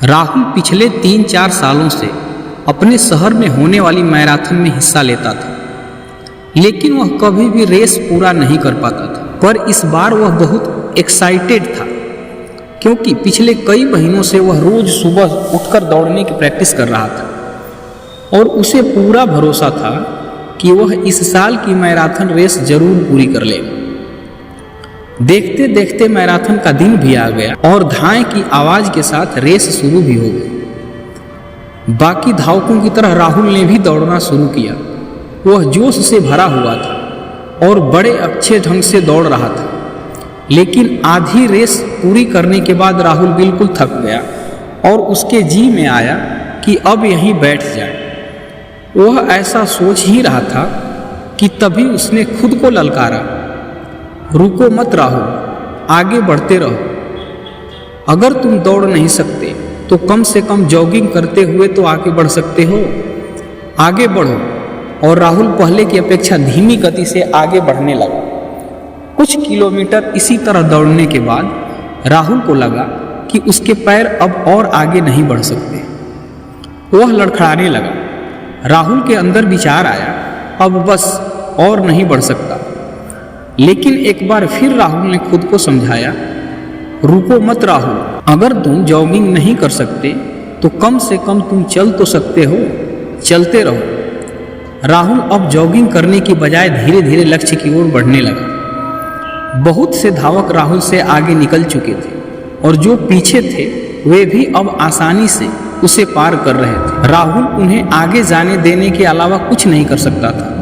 राहुल पिछले 3-4 सालों से अपने शहर में होने वाली मैराथन में हिस्सा लेता था, लेकिन वह कभी भी रेस पूरा नहीं कर पाता था। पर इस बार वह बहुत एक्साइटेड था, क्योंकि पिछले कई महीनों से वह रोज सुबह उठकर दौड़ने की प्रैक्टिस कर रहा था और उसे पूरा भरोसा था कि वह इस साल की मैराथन रेस जरूर पूरी कर लेगा। देखते देखते मैराथन का दिन भी आ गया और धाए की आवाज के साथ रेस शुरू भी हो गई। बाकी धावकों की तरह राहुल ने भी दौड़ना शुरू किया। वह जोश से भरा हुआ था और बड़े अच्छे ढंग से दौड़ रहा था, लेकिन आधी रेस पूरी करने के बाद राहुल बिल्कुल थक गया और उसके जी में आया कि अब यहीं बैठ जाए। वह ऐसा सोच ही रहा था कि तभी उसने खुद को ललकारा, रुको मत राहुल, आगे बढ़ते रहो। अगर तुम दौड़ नहीं सकते तो कम से कम जॉगिंग करते हुए तो आगे बढ़ सकते हो। आगे बढ़ो। और राहुल पहले की अपेक्षा धीमी गति से आगे बढ़ने लगा। कुछ किलोमीटर इसी तरह दौड़ने के बाद राहुल को लगा कि उसके पैर अब और आगे नहीं बढ़ सकते। वह लड़खड़ाने लगा। राहुल के अंदर विचार आया, अब बस और नहीं बढ़ सकता। लेकिन एक बार फिर राहुल ने खुद को समझाया, रुको मत राहुल, अगर तुम जॉगिंग नहीं कर सकते तो कम से कम तुम चल तो सकते हो, चलते रहो। राहुल अब जॉगिंग करने की बजाय धीरे धीरे लक्ष्य की ओर बढ़ने लगा। बहुत से धावक राहुल से आगे निकल चुके थे और जो पीछे थे वे भी अब आसानी से उसे पार कर रहे थे। राहुल उन्हें आगे जाने देने के अलावा कुछ नहीं कर सकता था।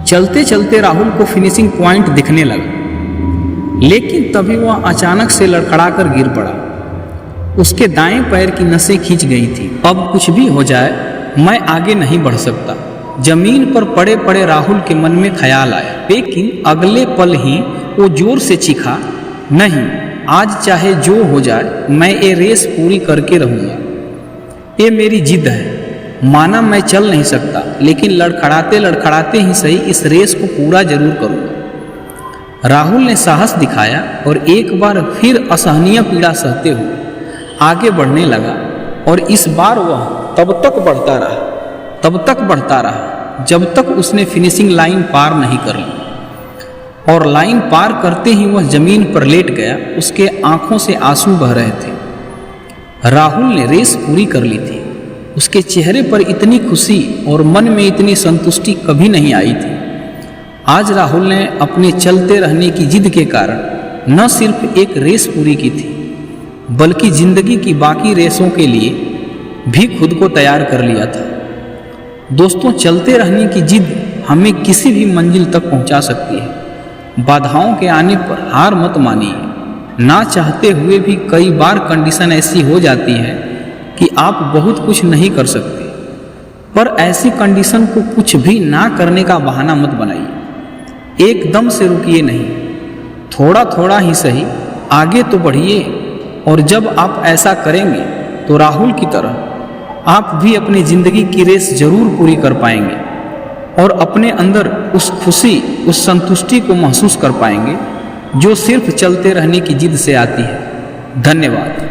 चलते चलते राहुल को फिनिशिंग पॉइंट दिखने लगा, लेकिन तभी वह अचानक से लड़खड़ा कर गिर पड़ा। उसके दाएं पैर की नसें खींच गई थी। अब कुछ भी हो जाए, मैं आगे नहीं बढ़ सकता। जमीन पर पड़े पड़े राहुल के मन में ख्याल आया, लेकिन अगले पल ही वो जोर से चीखा, नहीं, आज चाहे जो हो जाए मैं ये रेस पूरी करके रहूंगा। ये मेरी जिद है। माना मैं चल नहीं सकता, लेकिन लड़खड़ाते लड़खड़ाते ही सही इस रेस को पूरा जरूर करूंगा। राहुल ने साहस दिखाया और एक बार फिर असहनीय पीड़ा सहते हुए आगे बढ़ने लगा। और इस बार वह तब तक बढ़ता रहा जब तक उसने फिनिशिंग लाइन पार नहीं कर ली। और लाइन पार करते ही वह जमीन पर लेट गया। उसके आंखों से आंसू बह रहे थे। राहुल ने रेस पूरी कर ली थी। उसके चेहरे पर इतनी खुशी और मन में इतनी संतुष्टि कभी नहीं आई थी। आज राहुल ने अपने चलते रहने की जिद के कारण न सिर्फ एक रेस पूरी की थी, बल्कि जिंदगी की बाकी रेसों के लिए भी खुद को तैयार कर लिया था। दोस्तों, चलते रहने की जिद हमें किसी भी मंजिल तक पहुंचा सकती है। बाधाओं के आने पर हार मत मानिए। ना चाहते हुए भी कई बार कंडीशन ऐसी हो जाती है कि आप बहुत कुछ नहीं कर सकते, पर ऐसी कंडीशन को कुछ भी ना करने का बहाना मत बनाइए। एकदम से रुकिए नहीं, थोड़ा थोड़ा ही सही आगे तो बढ़िए। और जब आप ऐसा करेंगे तो राहुल की तरह आप भी अपनी जिंदगी की रेस जरूर पूरी कर पाएंगे और अपने अंदर उस खुशी, उस संतुष्टि को महसूस कर पाएंगे जो सिर्फ चलते रहने की जिद से आती है। धन्यवाद।